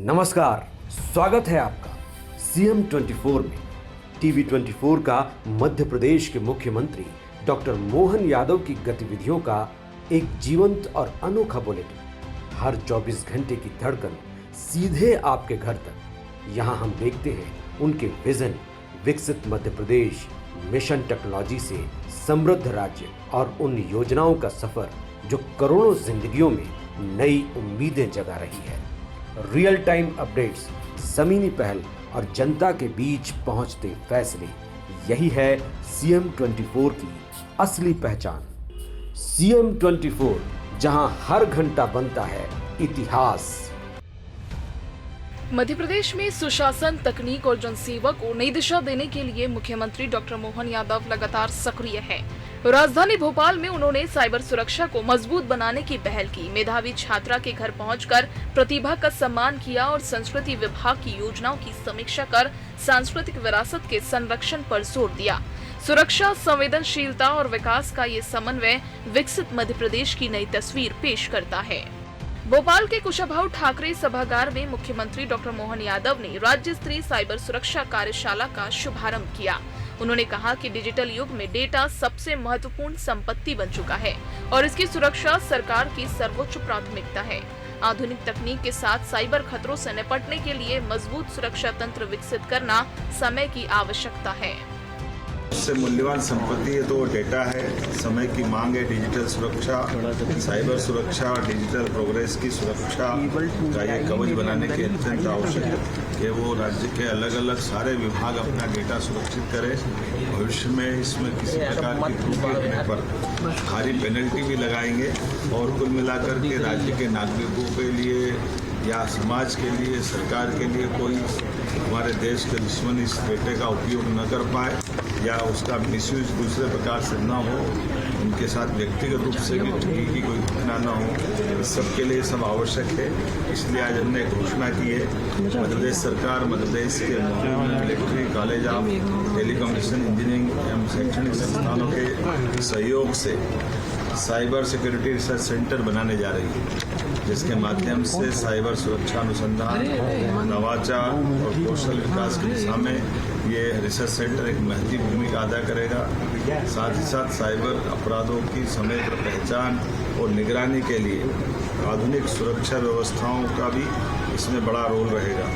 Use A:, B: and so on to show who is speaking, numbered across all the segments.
A: नमस्कार, स्वागत है आपका सीएम 24 में। टीवी 24 का मध्य प्रदेश के मुख्यमंत्री डॉक्टर मोहन यादव की गतिविधियों का एक जीवंत और अनोखा बुलेटिन। हर 24 घंटे की धड़कन सीधे आपके घर तक। यहाँ हम देखते हैं उनके विजन, विकसित मध्य प्रदेश, मिशन टेक्नोलॉजी से समृद्ध राज्य और उन योजनाओं का सफर जो करोड़ों जिंदगियों में नई उम्मीदें जगा रही है। रियल टाइम अपडेट्स, जमीनी पहल और जनता के बीच पहुंचते फैसले, यही है सीएम 24 की असली पहचान। सीएम 24, जहां हर घंटा बनता है इतिहास।
B: मध्य प्रदेश में सुशासन, तकनीक और जनसेवा को नई दिशा देने के लिए मुख्यमंत्री डॉक्टर मोहन यादव लगातार सक्रिय है। राजधानी भोपाल में उन्होंने साइबर सुरक्षा को मजबूत बनाने की पहल की, मेधावी छात्रा के घर पहुंचकर प्रतिभा का सम्मान किया और संस्कृति विभाग की योजनाओं की समीक्षा कर सांस्कृतिक विरासत के संरक्षण पर जोर दिया। सुरक्षा, संवेदनशीलता और विकास का ये समन्वय विकसित मध्य प्रदेश की नई तस्वीर पेश करता है। भोपाल के कुशाभाऊ ठाकरे सभागार में मुख्यमंत्री डॉक्टर मोहन यादव ने राज्य स्तरीय साइबर सुरक्षा कार्यशाला का शुभारंभ किया। उन्होंने कहा कि डिजिटल युग में डेटा सबसे महत्वपूर्ण संपत्ति बन चुका है और इसकी सुरक्षा सरकार की सर्वोच्च प्राथमिकता है। आधुनिक तकनीक के साथ साइबर खतरों से निपटने के लिए मजबूत सुरक्षा तंत्र विकसित करना समय की आवश्यकता है।
C: सबसे मूल्यवान संपत्ति है तो वो डेटा है। समय की मांग है डिजिटल सुरक्षा, साइबर सुरक्षा और डिजिटल प्रोग्रेस की सुरक्षा का ये कवच बनाने की अत्यंत आवश्यक है कि वो राज्य के अलग अलग सारे विभाग अपना डेटा सुरक्षित करें। भविष्य में इसमें किसी प्रकार की त्रुटि होने पर भारी पेनल्टी भी लगाएंगे और कुल मिलाकर के राज्य के नागरिकों के लिए या समाज के लिए, सरकार के लिए कोई हमारे देश के दुश्मन इस डेटे का उपयोग न कर पाए या उसका मिसयूज दूसरे प्रकार से न हो, उनके साथ व्यक्तिगत रूप से भी ठगी की कोई घटना न हो। इस सब के लिए सब आवश्यक है। इसलिए आज हमने घोषणा की है, मध्य प्रदेश सरकार मध्य प्रदेश के military college of telecommunication engineering एवं शैक्षणिक संस्थानों के सहयोग से साइबर सिक्योरिटी रिसर्च सेंटर बनाने जा रही है, जिसके माध्यम से साइबर सुरक्षा अनुसंधान, नवाचार और कौशल विकास की दिशा में ये रिसर्च सेंटर एक महत्वपूर्ण भूमिका अदा करेगा। साथ ही साथ साइबर अपराधों की समग्र पहचान और निगरानी के लिए आधुनिक सुरक्षा व्यवस्थाओं का भी इसमें बड़ा रोल रहेगा।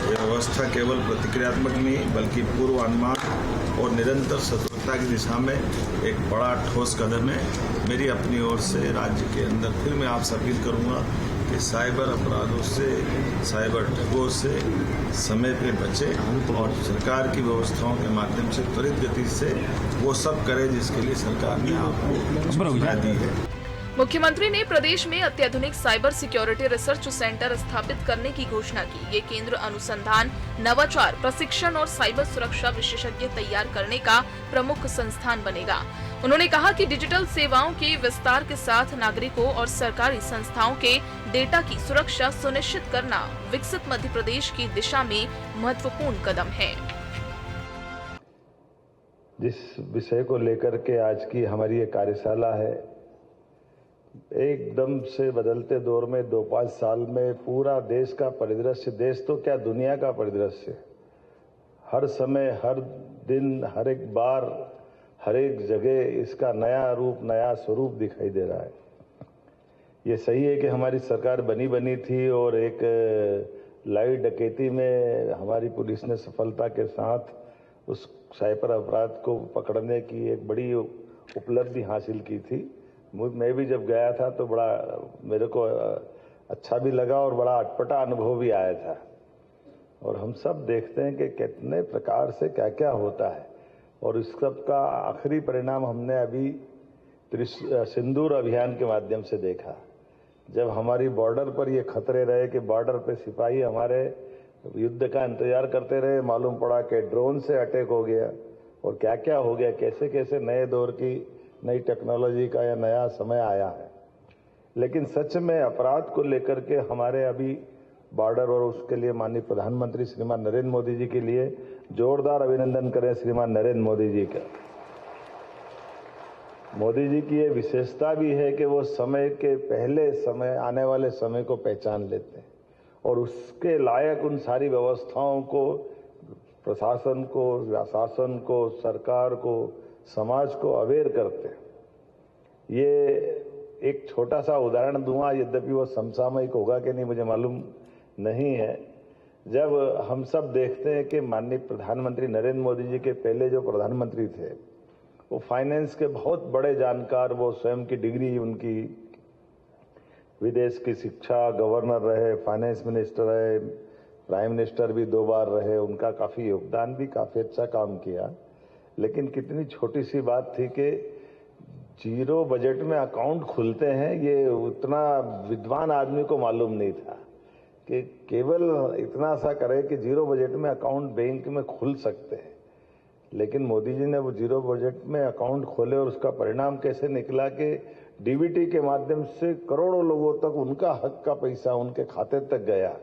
C: यह व्यवस्था केवल प्रतिक्रियात्मक नहीं बल्कि पूर्व अनुमान और निरंतर सतर्कता की दिशा में एक बड़ा ठोस कदम है। मेरी अपनी ओर से राज्य के अंदर फिर मैं आपसे अपील करूंगा कि साइबर अपराधों से, साइबर ठगों से समय पे बचे और सरकार की व्यवस्थाओं के माध्यम से त्वरित गति से वो सब करे जिसके लिए सरकार ने आपको सूचना दी है।
B: मुख्यमंत्री ने प्रदेश में अत्याधुनिक साइबर सिक्योरिटी रिसर्च सेंटर स्थापित करने की घोषणा की। ये केंद्र अनुसंधान, नवाचार, प्रशिक्षण और साइबर सुरक्षा विशेषज्ञ तैयार करने का प्रमुख संस्थान बनेगा। उन्होंने कहा कि डिजिटल सेवाओं के विस्तार के साथ नागरिकों और सरकारी संस्थाओं के डेटा की सुरक्षा सुनिश्चित करना विकसित मध्य प्रदेश की दिशा में महत्वपूर्ण कदम है।
D: जिस विषय को लेकर के आज की हमारी ये कार्यशाला है, एकदम से बदलते दौर में 2-5 साल में पूरा देश का परिदृश्य, देश तो क्या दुनिया का परिदृश्य, हर समय, हर दिन, हर एक बार, हर एक जगह इसका नया रूप, नया स्वरूप दिखाई दे रहा है। ये सही है कि हमारी सरकार बनी थी और एक लाइव डकैती में हमारी पुलिस ने सफलता के साथ उस साइबर अपराध को पकड़ने की एक बड़ी उपलब्धि हासिल की थी। मैं भी जब गया था तो बड़ा मेरे को अच्छा भी लगा और बड़ा अटपटा अनुभव भी आया था। और हम सब देखते हैं कि कितने प्रकार से क्या क्या होता है और इस सब का आखिरी परिणाम हमने अभी सिंदूर अभियान के माध्यम से देखा। जब हमारी बॉर्डर पर ये खतरे रहे कि बॉर्डर पे सिपाही हमारे युद्ध का इंतजार करते रहे, मालूम पड़ा कि ड्रोन से अटैक हो गया और क्या क्या हो गया, कैसे कैसे नए दौर की नई टेक्नोलॉजी का यह नया समय आया है। लेकिन सच में अपराध को लेकर के हमारे अभी बॉर्डर और उसके लिए माननीय प्रधानमंत्री श्रीमान नरेंद्र मोदी जी के लिए जोरदार अभिनंदन करें। श्रीमान नरेंद्र मोदी जी का, मोदी जी की ये विशेषता भी है कि वो समय के पहले समय, आने वाले समय को पहचान लेते हैं और उसके लायक उन सारी व्यवस्थाओं को, प्रशासन को, शासन को, सरकार को, समाज को अवेयर करते हैं। ये एक छोटा सा उदाहरण दूंगा, यद्यपि वो समसामयिक होगा कि नहीं मुझे मालूम नहीं है। जब हम सब देखते हैं कि माननीय प्रधानमंत्री नरेंद्र मोदी जी के पहले जो प्रधानमंत्री थे वो फाइनेंस के बहुत बड़े जानकार, वो स्वयं की डिग्री उनकी, विदेश की शिक्षा, गवर्नर रहे, फाइनेंस मिनिस्टर रहे, प्राइम मिनिस्टर भी 2 बार रहे, उनका काफ़ी योगदान भी, काफ़ी अच्छा काम किया। लेकिन कितनी छोटी सी बात थी कि जीरो बजट में अकाउंट खुलते हैं, ये उतना विद्वान आदमी को मालूम नहीं था कि केवल इतना सा करे कि जीरो बजट में अकाउंट बैंक में खुल सकते हैं। लेकिन मोदी जी ने वो जीरो बजट में अकाउंट खोले और उसका परिणाम कैसे निकला कि डीबीटी के माध्यम से करोड़ों लोगों तक उनका हक का पैसा उनके खाते तक गया।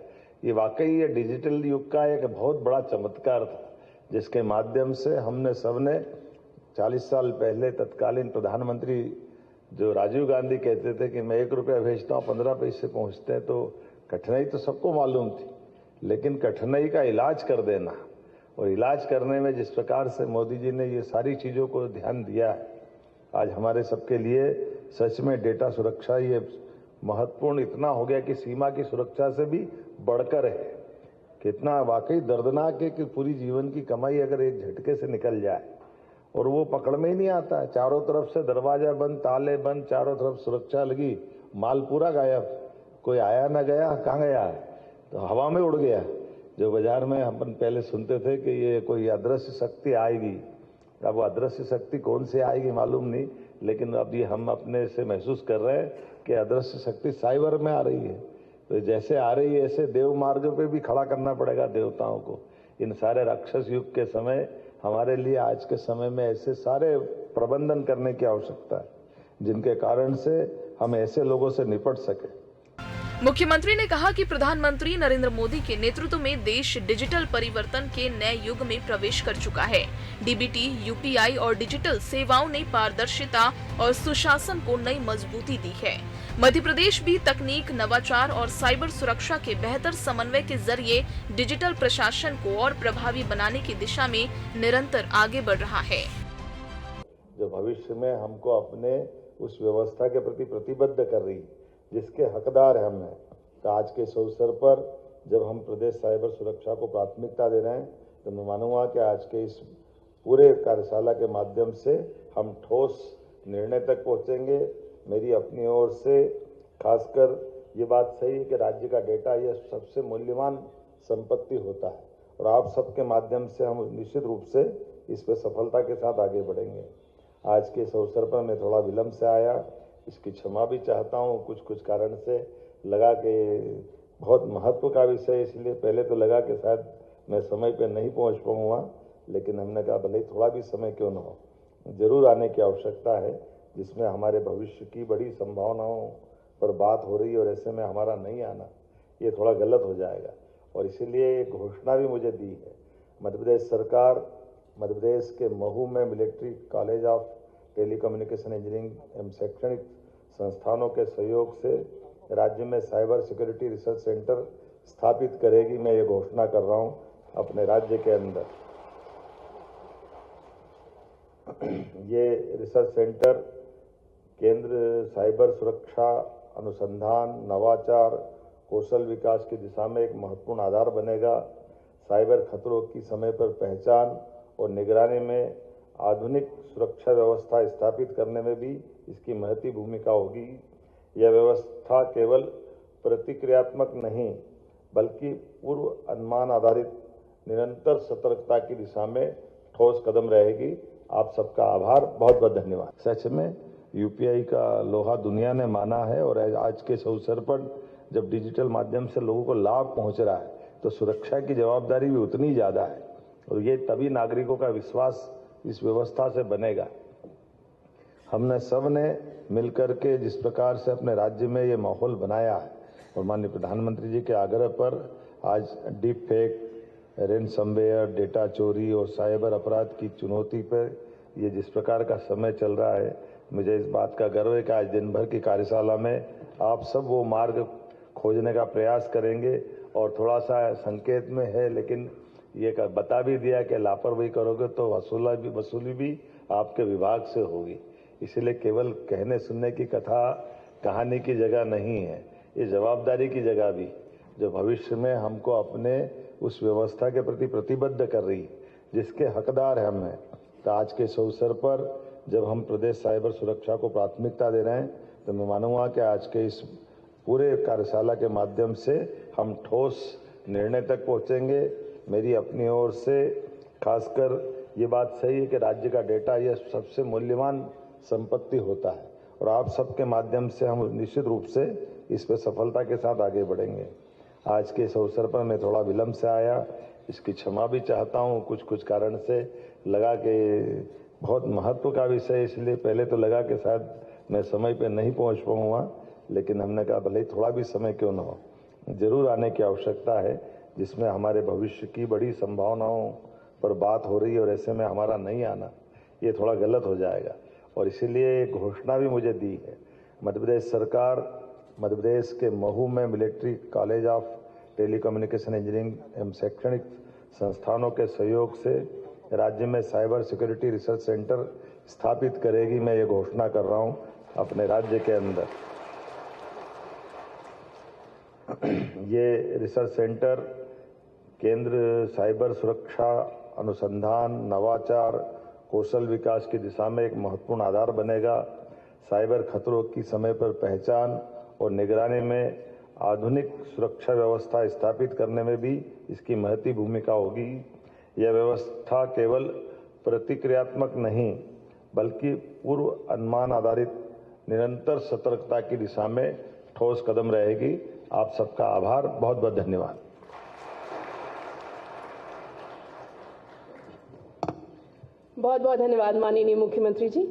D: ये वाकई ये डिजिटल युग का एक बहुत बड़ा चमत्कार था, जिसके माध्यम से हमने सबने 40 साल पहले तत्कालीन प्रधानमंत्री जो राजीव गांधी कहते थे कि मैं 1 रुपया भेजता हूँ 15 पैसे पहुँचते हैं, तो कठिनाई तो सबको मालूम थी, लेकिन कठिनाई का इलाज कर देना, और इलाज करने में जिस प्रकार से मोदी जी ने ये सारी चीज़ों को ध्यान दिया है, आज हमारे सबके लिए सच में डेटा सुरक्षा ये महत्वपूर्ण इतना हो गया कि सीमा की सुरक्षा से भी बढ़कर है। कितना वाकई दर्दनाक है कि पूरी जीवन की कमाई अगर एक झटके से निकल जाए और वो पकड़ में ही नहीं आता है। चारों तरफ से दरवाजा बंद, ताले बंद, चारों तरफ सुरक्षा लगी, माल पूरा गायब, कोई आया ना गया, कहाँ गया, तो हवा में उड़ गया। जो बाजार में हम पहले सुनते थे कि ये कोई अदृश्य शक्ति आएगी, अब वो अदृश्य शक्ति कौन से आएगी मालूम नहीं, लेकिन अभी हम अपने से महसूस कर रहे हैं कि अदृश्य शक्ति साइबर में आ रही है। तो जैसे आ रही है ऐसे देव मार्ग पे भी खड़ा करना पड़ेगा देवताओं को। इन सारे राक्षस युग के समय हमारे लिए आज के समय में ऐसे सारे प्रबंधन करने की आवश्यकता है, जिनके कारण से हम ऐसे लोगों से निपट सके।
B: मुख्यमंत्री ने कहा कि प्रधानमंत्री नरेंद्र मोदी के नेतृत्व में देश डिजिटल परिवर्तन के नए युग में प्रवेश कर चुका है। डीबीटी, यूपीआई और डिजिटल सेवाओं ने पारदर्शिता और सुशासन को नई मजबूती दी है। मध्य प्रदेश भी तकनीक, नवाचार और साइबर सुरक्षा के बेहतर समन्वय के जरिए डिजिटल प्रशासन को और प्रभावी बनाने की दिशा में निरंतर आगे बढ़ रहा है।
D: जो भविष्य में हमको अपने उस व्यवस्था के प्रति प्रतिबद्ध कर रही, जिसके हकदार हम हैं, तो आज के इस अवसर पर जब हम प्रदेश साइबर सुरक्षा को प्राथमिकता दे रहे हैं, तो मैं मानूंगा कि आज के इस पूरे कार्यशाला के माध्यम से हम ठोस निर्णय तक पहुंचेंगे। मेरी अपनी ओर से खासकर ये बात सही है कि राज्य का डेटा यह सबसे मूल्यवान संपत्ति होता है, और आप सबके माध्यम से हम निश्चित रूप से इस पर सफलता के साथ आगे बढ़ेंगे। आज के इस अवसर पर मैं थोड़ा विलम्ब से आया, इसकी क्षमा भी चाहता हूँ। कुछ कारण से लगा कि बहुत महत्व का विषय, इसलिए पहले तो लगा कि शायद मैं समय पे नहीं पहुँच पाऊँगा, लेकिन हमने कहा भले थोड़ा भी समय क्यों न हो, जरूर आने की आवश्यकता है, जिसमें हमारे भविष्य की बड़ी संभावनाओं पर बात हो रही है, और ऐसे में हमारा नहीं आना ये थोड़ा गलत हो जाएगा। और इसीलिए घोषणा भी मुझे दी है। मध्य प्रदेश सरकार मध्य प्रदेश के महू में military college of telecommunication engineering एवं शैक्षणिक संस्थानों के सहयोग से राज्य में साइबर सिक्योरिटी रिसर्च सेंटर स्थापित करेगी। मैं ये घोषणा कर रहा हूँ अपने राज्य के अंदर। ये रिसर्च सेंटर केंद्र साइबर सुरक्षा, अनुसंधान, नवाचार, कौशल विकास की दिशा में एक महत्वपूर्ण आधार बनेगा। साइबर खतरों की समय पर पहचान और निगरानी में आधुनिक सुरक्षा व्यवस्था स्थापित करने में भी इसकी महती भूमिका होगी। यह व्यवस्था केवल प्रतिक्रियात्मक नहीं, बल्कि पूर्व अनुमान आधारित निरंतर सतर्कता की दिशा में ठोस कदम रहेगी। आप सबका आभार, बहुत बहुत धन्यवाद। सच में यूपीआई का लोहा दुनिया ने माना है, और आज के इस अवसर पर जब डिजिटल माध्यम से लोगों को लाभ पहुंच रहा है, तो सुरक्षा की जवाबदारी भी उतनी ज़्यादा है, और ये तभी नागरिकों का विश्वास इस व्यवस्था से बनेगा। हमने सब ने मिलकर के जिस प्रकार से अपने राज्य में ये माहौल बनाया है, और माननीय प्रधानमंत्री जी के आग्रह पर आज डीप फेक, रेनसमवेयर, डेटा चोरी और साइबर अपराध की चुनौती पर ये जिस प्रकार का समय चल रहा है, मुझे इस बात का गर्व है कि आज दिन भर की कार्यशाला में आप सब वो मार्ग खोजने का प्रयास करेंगे और थोड़ा सा संकेत में है, लेकिन ये बता भी दिया कि लापरवाही करोगे तो वसूली भी आपके विभाग से होगी। इसीलिए केवल कहने सुनने की कहानी की जगह नहीं है, ये जवाबदारी की जगह भी, जो भविष्य में हमको अपने उस व्यवस्था के प्रति प्रतिबद्ध कर रही, जिसके हकदार हम हैं। तो आज के इस अवसर पर जब हम प्रदेश साइबर सुरक्षा को प्राथमिकता दे रहे हैं, तो मैं मानूंगा कि आज के इस पूरे कार्यशाला के माध्यम से हम ठोस निर्णय तक पहुंचेंगे। मेरी अपनी ओर से खासकर ये बात सही है कि राज्य का डेटा यह सबसे मूल्यवान संपत्ति होता है, और आप सबके माध्यम से हम निश्चित रूप से इस पर सफलता के साथ आगे बढ़ेंगे। आज के इस अवसर पर मैं थोड़ा विलंब से आया, इसकी क्षमा भी चाहता हूँ। कुछ कारण से लगा कि बहुत महत्व का विषय, इसलिए पहले तो लगा कि शायद मैं समय पे नहीं पहुँच पाऊँगा, लेकिन हमने कहा भले ही थोड़ा भी समय क्यों न हो, जरूर आने की आवश्यकता है, जिसमें हमारे भविष्य की बड़ी संभावनाओं पर बात हो रही है, और ऐसे में हमारा नहीं आना ये थोड़ा गलत हो जाएगा। और इसीलिए घोषणा भी मुझे दी है। मध्य प्रदेश सरकार मध्य प्रदेश के महू में military college of telecommunication engineering एवं शैक्षणिक संस्थानों के सहयोग से राज्य में साइबर सिक्योरिटी रिसर्च सेंटर स्थापित करेगी। मैं ये घोषणा कर रहा हूँ अपने राज्य के अंदर। ये रिसर्च सेंटर केंद्र साइबर सुरक्षा अनुसंधान, नवाचार, कौशल विकास की दिशा में एक महत्वपूर्ण आधार बनेगा। साइबर खतरों की समय पर पहचान और निगरानी में आधुनिक सुरक्षा व्यवस्था स्थापित करने में भी इसकी महती भूमिका होगी। यह व्यवस्था केवल प्रतिक्रियात्मक नहीं, बल्कि पूर्व अनुमान आधारित निरंतर सतर्कता की दिशा में ठोस कदम रहेगी। आप सबका आभार, बहुत बहुत धन्यवाद।
E: बहुत बहुत धन्यवाद माननीय मुख्यमंत्री जी।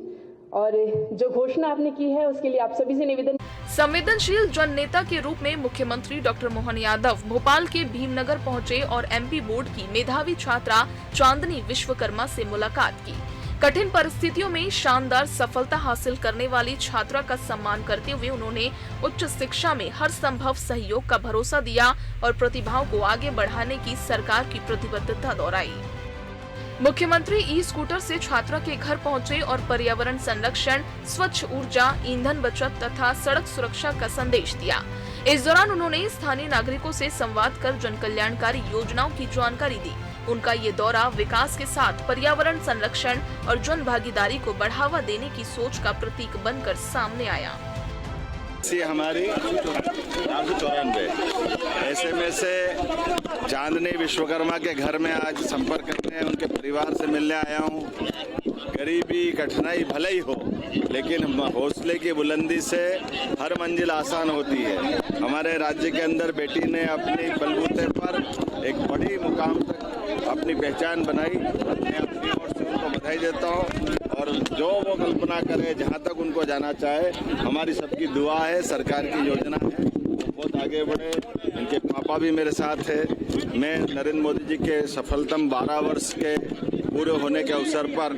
E: और जो घोषणा आपने की है उसके लिए आप सभी से निवेदन।
B: संवेदनशील जन नेता के रूप में मुख्यमंत्री डॉक्टर मोहन यादव भोपाल के भीमनगर पहुंचे और एमपी बोर्ड की मेधावी छात्रा चांदनी विश्वकर्मा से मुलाकात की। कठिन परिस्थितियों में शानदार सफलता हासिल करने वाली छात्रा का सम्मान करते हुए उन्होंने उच्च शिक्षा में हर संभव सहयोग का भरोसा दिया और प्रतिभाओं को आगे बढ़ाने की सरकार की प्रतिबद्धता दोहराई। मुख्यमंत्री ई स्कूटर से छात्रा के घर पहुंचे और पर्यावरण संरक्षण, स्वच्छ ऊर्जा, ईंधन बचत तथा सड़क सुरक्षा का संदेश दिया। इस दौरान उन्होंने स्थानीय नागरिकों से संवाद कर जन कल्याणकारी योजनाओं की जानकारी दी। उनका ये दौरा विकास के साथ पर्यावरण संरक्षण और जन भागीदारी को बढ़ावा देने की सोच का प्रतीक बनकर सामने आया।
C: हमारी 494 ऐसे में से चांदनी विश्वकर्मा के घर में आज संपर्क करने, उनके परिवार से मिलने आया हूँ। गरीबी कठिनाई भले ही हो, लेकिन हौसले की बुलंदी से हर मंजिल आसान होती है। हमारे राज्य के अंदर बेटी ने अपनी बलबूते पर एक बड़ी मुकाम तक अपनी पहचान बनाई। मैं अपनी ओर से उनको बधाई देता हूँ, और जो वो कल्पना करे, जहाँ तक उनको जाना चाहे, हमारी सबकी दुआ है, सरकार की योजना है, बहुत आगे बढ़े। इनके पापा भी मेरे साथ है। मैं नरेंद्र मोदी जी के सफलतम 12 वर्ष के पूरे होने के अवसर पर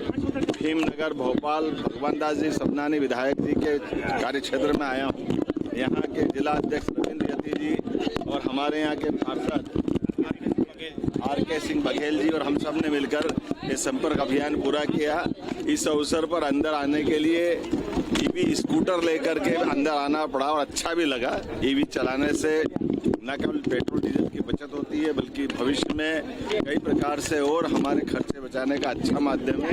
C: भीमनगर भोपाल भगवान दास जी सपनानी विधायक जी के कार्यक्षेत्र में आया हूँ। यहाँ के जिला अध्यक्ष रविंद्र यति जी और हमारे यहाँ के पार्षद RK सिंह बघेल जी और हम सब ने मिलकर ये संपर्क अभियान पूरा किया। इस अवसर पर अंदर आने के लिए EV स्कूटर लेकर के अंदर आना पड़ा और अच्छा भी लगा। EV चलाने से न केवल पेट्रोल डीजल की बचत होती है, बल्कि भविष्य में कई प्रकार से और हमारे खर्चे बचाने का अच्छा माध्यम है।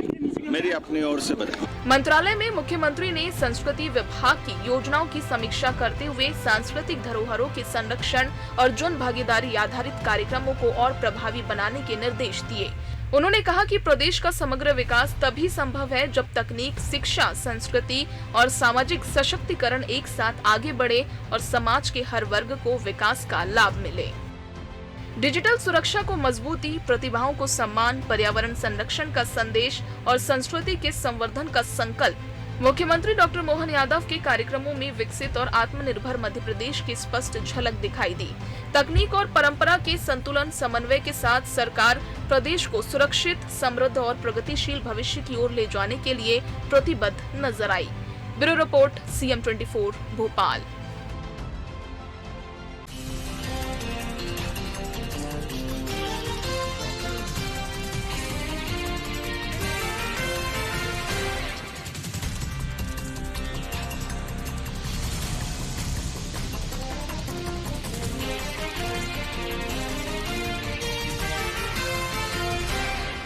C: मेरी अपनी ओर से बधाई।
B: मंत्रालय में मुख्यमंत्री ने संस्कृति विभाग की योजनाओं की समीक्षा करते हुए सांस्कृतिक धरोहरों के संरक्षण और जन भागीदारी आधारित कार्यक्रमों को और प्रभावी बनाने के निर्देश दिए। उन्होंने कहा कि प्रदेश का समग्र विकास तभी संभव है जब तकनीक, शिक्षा, संस्कृति और सामाजिक सशक्तिकरण एक साथ आगे बढ़े और समाज के हर वर्ग को विकास का लाभ मिले। डिजिटल सुरक्षा को मजबूती, प्रतिभाओं को सम्मान, पर्यावरण संरक्षण का संदेश और संस्कृति के संवर्धन का संकल्प मुख्यमंत्री डॉक्टर मोहन यादव के कार्यक्रमों में विकसित और आत्मनिर्भर मध्य प्रदेश की स्पष्ट झलक दिखाई दी। तकनीक और परंपरा के संतुलन समन्वय के साथ सरकार प्रदेश को सुरक्षित, समृद्ध और प्रगतिशील भविष्य की ओर ले जाने के लिए प्रतिबद्ध नजर आई। Bureau report CM24 Bhopal.